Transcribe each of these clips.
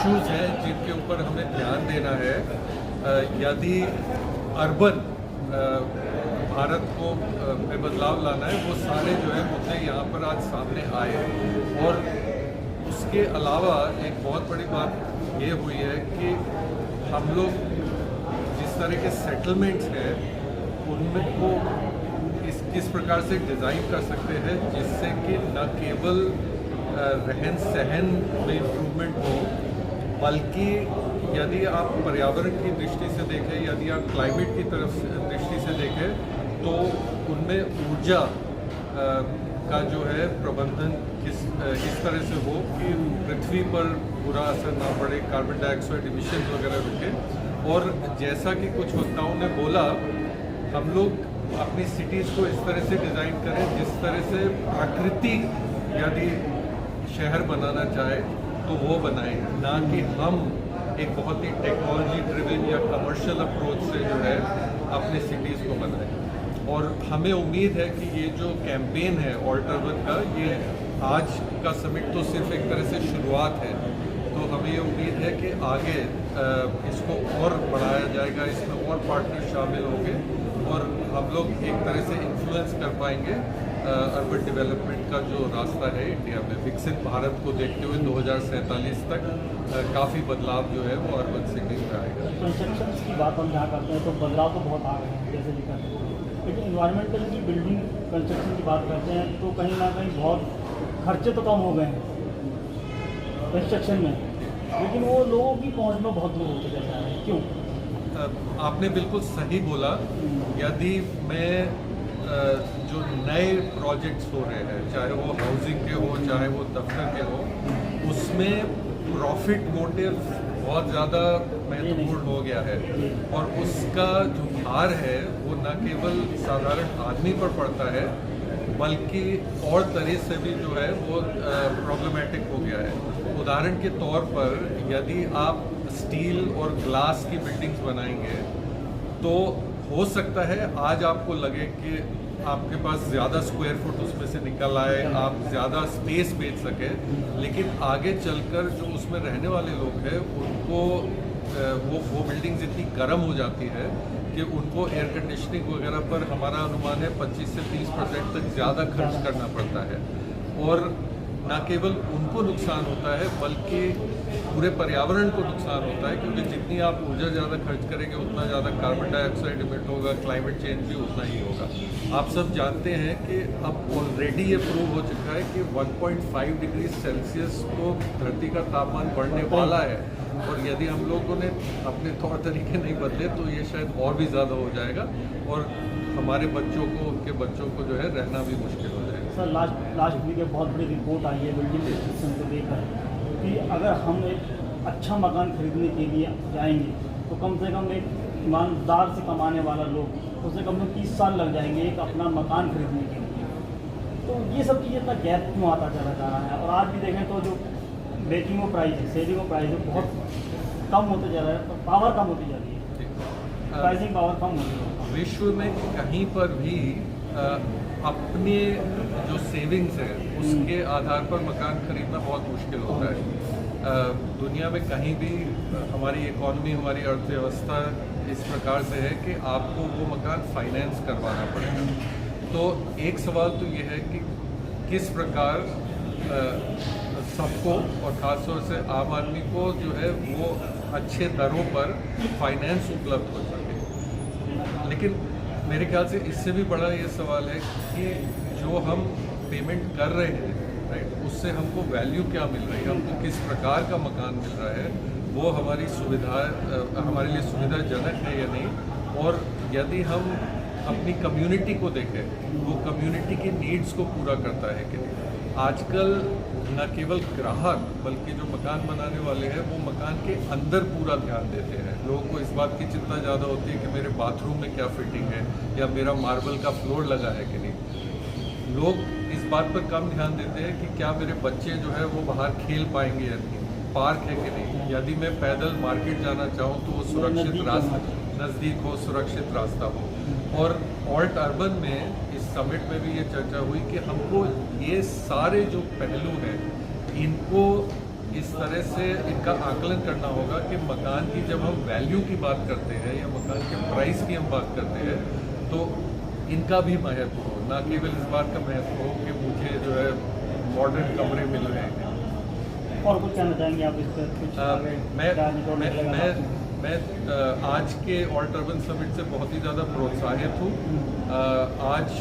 Issues हैं जिनके ऊपर हमें ध्यान देना है यदि अर्बन भारत को में बदलाव लाना है। वो सारे जो है मुद्दे यहाँ पर आज सामने आए। और उसके अलावा एक बहुत बड़ी बात ये हुई है कि हम लोग जिस तरह के सेटलमेंट्स हैं उनमें को किस प्रकार से डिज़ाइन कर सकते हैं जिससे कि न केवल रहन सहन में इम्प्रूवमेंट हो, बल्कि यदि आप पर्यावरण की दृष्टि से देखें, यदि आप क्लाइमेट की तरफ दृष्टि से देखें, तो उनमें ऊर्जा का जो है प्रबंधन इस तरह से हो कि पृथ्वी पर बुरा असर ना पड़े, कार्बन डाइऑक्साइड इमिशन वगैरह रुके। और जैसा कि कुछ वक्ताओं ने बोला, हम लोग अपनी सिटीज़ को इस तरह से डिज़ाइन करें जिस तरह से प्रकृति यदि शहर बनाना चाहे तो वो बनाएं, ना कि हम एक बहुत ही टेक्नोलॉजी ड्रिवन या कमर्शियल अप्रोच से जो है अपने सिटीज़ को बनाएं। और हमें उम्मीद है कि ये जो कैंपेन है ऑल्ट अर्बन का, ये आज का समिट तो सिर्फ एक तरह से शुरुआत है। तो हमें ये उम्मीद है कि आगे इसको और बढ़ाया जाएगा, इसमें और पार्टनर शामिल होंगे और हम लोग एक तरह से इन्फ्लुएंस कर पाएंगे अर्बन डेवलपमेंट का जो रास्ता है इंडिया में। विकसित भारत को देखते हुए 2047 तक काफ़ी बदलाव जो है वो अर्बन सिटीज में आएगा। कंस्ट्रक्शन की बात हम जहाँ करते हैं तो बदलाव तो बहुत आ गए हैं जैसे भी करते हैं, लेकिन इन्वायरमेंटल की बिल्डिंग कंस्ट्रक्शन की बात करते हैं तो कहीं ना कहीं बहुत खर्चे तो कम हो गए हैं कंस्ट्रक्शन में, लेकिन वो लोगों की पहुँच में बहुत दूर होते जा रहे हैं। क्यों? आपने बिल्कुल सही बोला। यदि मैं जो नए प्रोजेक्ट्स हो रहे हैं, चाहे वो हाउसिंग के हो, चाहे वो दफ्तर के हो, उसमें प्रॉफिट मोटिव बहुत ज़्यादा महत्वपूर्ण हो गया है। और उसका जो भार है वो न केवल साधारण आदमी पर पड़ता है, बल्कि और तरह से भी जो है वो प्रॉब्लमेटिक हो गया है। उदाहरण के तौर पर यदि आप स्टील और ग्लास की बिल्डिंग्स बनाएंगे तो हो सकता है आज आपको लगे कि आपके पास ज़्यादा स्क्वायर फुट उसमें से निकल आए, आप ज़्यादा स्पेस बेच सकें, लेकिन आगे चलकर जो उसमें रहने वाले लोग हैं उनको वो बिल्डिंग्स इतनी गर्म हो जाती है कि उनको एयर कंडीशनिंग वगैरह पर हमारा अनुमान है 25 से 30% तक ज़्यादा खर्च करना पड़ता है। और न केवल उनको नुकसान होता है बल्कि पूरे पर्यावरण को नुकसान होता है, क्योंकि जितनी आप ऊर्जा ज़्यादा खर्च करेंगे उतना ज़्यादा कार्बन डाइऑक्साइड इमिट होगा, क्लाइमेट चेंज भी उतना ही होगा। आप सब जानते हैं कि अब ऑलरेडी ये प्रूव हो चुका है कि 1.5 डिग्री सेल्सियस को धरती का तापमान बढ़ने वाला है, और यदि हम लोगों ने अपने तौर तरीके नहीं बदले तो ये शायद और भी ज़्यादा हो जाएगा और हमारे बच्चों को, उनके बच्चों को जो है रहना भी मुश्किल हो जाएगा। सर लास्ट वीक एक बहुत बड़ी रिपोर्ट आई है बिल्डिंग डिस्क्रिप्शन को लेकर कि अगर हम एक अच्छा मकान खरीदने के लिए जाएंगे तो कम से कम एक ईमानदार से कमाने वाला लोग उसे कम से कम 30 साल लग जाएंगे एक अपना मकान खरीदने के लिए। तो ये सब चीज़ें इतना गैप क्यों आता चला जा रहा है? और आज भी देखें तो जो बेचिंग वो प्राइस है, सेलिंग वो प्राइस है, बहुत कम होते जा रहा है, तो पावर कम होती जा रही है, प्राइसिंग पावर कम होती है। विश्व में कहीं पर भी अपने जो सेविंग्स है उसके आधार पर मकान खरीदना बहुत मुश्किल होता है। दुनिया में कहीं भी हमारी इकॉनमी, हमारी अर्थव्यवस्था इस प्रकार से है कि आपको वो मकान फाइनेंस करवाना पड़ेगा। तो एक सवाल तो ये है कि किस प्रकार सबको और ख़ासतौर से आम आदमी को जो है वो अच्छे दरों पर फाइनेंस उपलब्ध हो सके। लेकिन मेरे ख्याल से इससे भी बड़ा ये सवाल है कि जो हम पेमेंट कर रहे हैं, राइट, उससे हमको वैल्यू क्या मिल रही है, हमको किस प्रकार का मकान मिल रहा है, वो हमारी सुविधा हमारे लिए सुविधाजनक है या नहीं। और यदि हम अपनी कम्युनिटी को देखें, वो कम्युनिटी की नीड्स को पूरा करता है कि नहीं। आजकल न केवल ग्राहक बल्कि जो मकान बनाने वाले हैं वो मकान के अंदर पूरा ध्यान देते हैं। लोगों को इस बात की चिंता ज़्यादा होती है कि मेरे बाथरूम में क्या फिटिंग है या मेरा मार्बल का फ्लोर लगा है कि नहीं। लोग इस बात पर कम ध्यान देते हैं कि क्या मेरे बच्चे जो है वो बाहर खेल पाएंगे या नहीं, पार्क है कि नहीं, यदि मैं पैदल मार्केट जाना चाहूँ तो वो सुरक्षित रास्ता नज़दीक हो, सुरक्षित रास्ता हो। और ऑल्ट अर्बन में इस समिट में भी ये चर्चा हुई कि हमको ये सारे जो पहलू हैं इनको इस तरह से इनका आकलन करना होगा कि मकान की जब हम वैल्यू की बात करते हैं या मकान के प्राइस की हम बात करते हैं तो इनका भी महत्व हो, ना केवल इस बात का महत्व हो कि मुझे जो है मॉडर्न कमरे मिल रहे हैं। और कुछ कहना चाहेंगे आप इस पर कुछ आगे मैं आज के ऑल्ट अर्बन समिट से बहुत ही ज़्यादा प्रोत्साहित हूँ। आज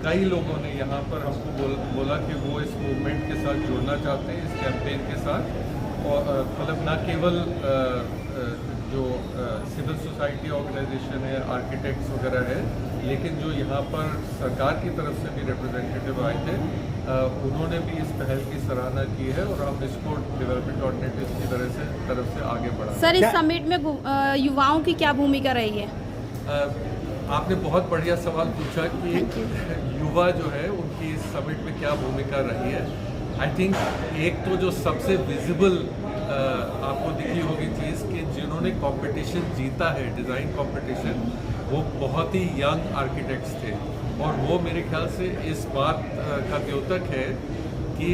कई लोगों ने यहाँ पर हमको बोला कि वो इस मूवमेंट के साथ जुड़ना चाहते हैं, इस कैंपेन के साथ, और मतलब ना केवल जो सिविल सोसाइटी ऑर्गेनाइजेशन है, आर्किटेक्ट्स वगैरह है, लेकिन जो यहाँ पर सरकार की तरफ से भी रिप्रेजेंटेटिव आए थे, उन्होंने भी इस पहल की सराहना की है और हम इसको डेवलपमेंट ऑर्डिनेटिव्स की तरफ से आगे बढ़ा। सर, इस समिट में युवाओं की क्या भूमिका रही है? आपने बहुत बढ़िया सवाल पूछा कि युवा जो है उनकी इस समिट में क्या भूमिका रही है। आई थिंक एक तो जो सबसे विजिबल आपको दिखी होगी चीज़ कि जिन्होंने कंपटीशन जीता है, डिज़ाइन कंपटीशन, वो बहुत ही यंग आर्किटेक्ट्स थे और वो मेरे ख्याल से इस बात का द्योतक है कि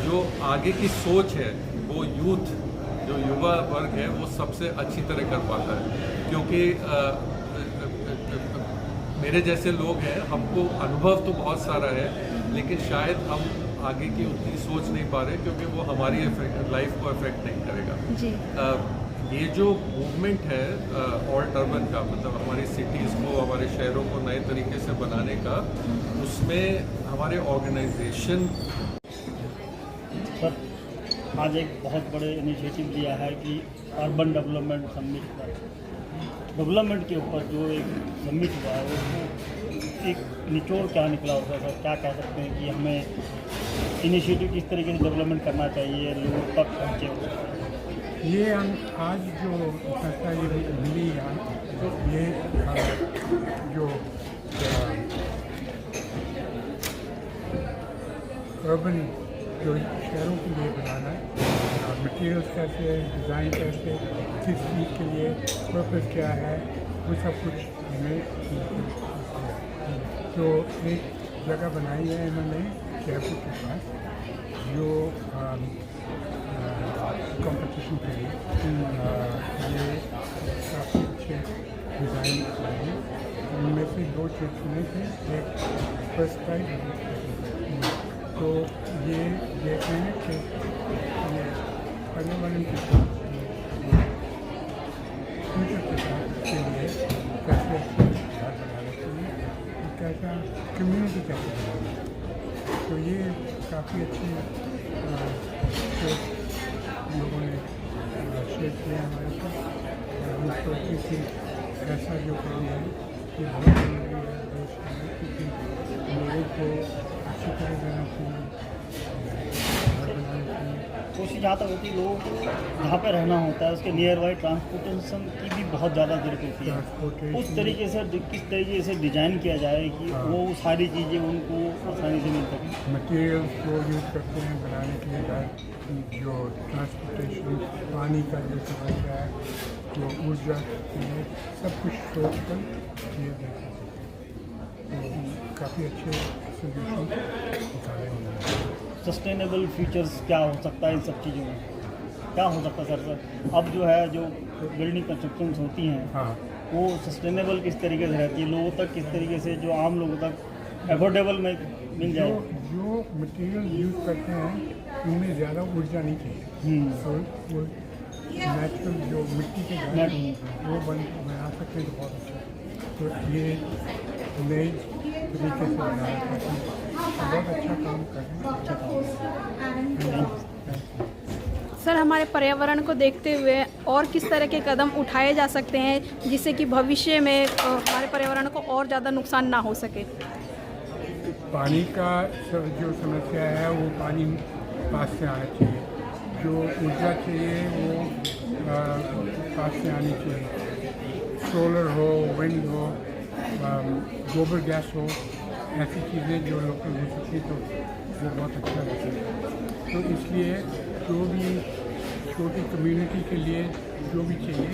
जो आगे की सोच है वो यूथ, जो युवा वर्ग है, वो सबसे अच्छी तरह कर पाता है। क्योंकि मेरे जैसे लोग हैं, हमको अनुभव तो बहुत सारा है, लेकिन शायद हम आगे की उतनी सोच नहीं पा रहे क्योंकि वो हमारी लाइफ को अफेक्ट नहीं करेगा जी। ये जो मूवमेंट है ऑल्ट अर्बन का, मतलब हमारी सिटीज़ को, हमारे शहरों को नए तरीके से बनाने का, उसमें हमारे ऑर्गेनाइजेशन। सर, आज एक बहुत बड़े इनिशिएटिव लिया है कि अर्बन डेवलपमेंट समिट पर डेवलपमेंट के ऊपर जो एक समिट हुआ है उसको एक निचोड़ क्या निकला होगा सर? क्या कह सकते हैं कि हमें इनिशिएटिव किस तरीके से डेवलपमेंट करना चाहिए, लोगों तक पहुँचे हो? ये हम आज जो संस्था ये मिली है, ये जो अर्बन जो शहरों के लिए बनाना है, मटेरियल्स कैसे, डिज़ाइन कैसे, किस चीज़ के लिए, पर्पस क्या है, वो सब कुछ हमें तो एक जगह बनाई है इन्होंने जयपुर के पास, जो कंपटीशन के लिए ये काफ़ी अच्छे डिज़ाइन हैं। उनमें से 2 चीज़ चुने थे, एक फर्स्ट प्राइज। तो ये देख रहे हैं कि पर्यावरण के साथ फ्यूचर के साथ के लिए कैसे घर बनाने के लिए कैसा कम्युनिटी कैसे बनाना। तो ये काफ़ी अच्छी लोगों ने शेयर किया हमारे साथ। हम सोचते थे ऐसा जो काम है ये बहुत ज़रूरी है देश में, क्योंकि लोगों को अच्छी तरह देना चाहिए, घर बनाना चाहिए। कोशिश जहाँ तक होती है लोगों को जहाँ पे रहना होता है उसके नियर बाई ट्रांसपोर्टेशन की भी बहुत ज़्यादा जरूरत होती है। उस तरीके से किस तरीके से डिज़ाइन किया जाए कि वो सारी चीज़ें उनको आसानी से मिल सकें। मटेरियल्स जो यूज़ करते हैं बनाने के लिए, जो ट्रांसपोर्टेशन, पानी का जो समस्या है, जो ऊर्जा के लिए, सब कुछ सोच कर किए जाते हैं। तो काफ़ी अच्छे सोल्यूशन निकाले होंगे। सस्टेनेबल फीचर्स क्या हो सकता है इन सब चीज़ों में? क्या हो सकता है सर? अब जो है जो बिल्डिंग कंस्ट्रक्शंस होती हैं, हाँ, वो सस्टेनेबल किस तरीके से रहती है, लोगों तक किस तरीके से, जो आम लोगों तक अफोर्डेबल में मिल जाए? जो मटेरियल यूज़ करते हैं उनमें ज़्यादा ऊर्जा नहीं चाहिए। तो वो नेचुरल जो मिट्टी के घर हैं वो बना सकते हैं, तो बहुत अच्छा। तो ये नए तरीके से बनाया करते हैं, बहुत अच्छा काम कर रहे हैं। सर, हमारे पर्यावरण को देखते हुए और किस तरह के कदम उठाए जा सकते हैं जिससे कि भविष्य में हमारे पर्यावरण को और ज़्यादा नुकसान ना हो सके? पानी का जो समस्या है वो पानी पास से आना चाहिए, जो ऊर्जा चाहिए वो पास से आनी चाहिए। सोलर हो, विंड हो, गोबर गैस हो, ऐसी चीज़ें जो लोकल हो सकती तो वो बहुत अच्छा रहता है। तो इसलिए जो भी छोटी कम्युनिटी के लिए जो भी चाहिए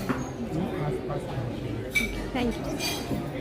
वो आस पास होना चाहिए। Thank you.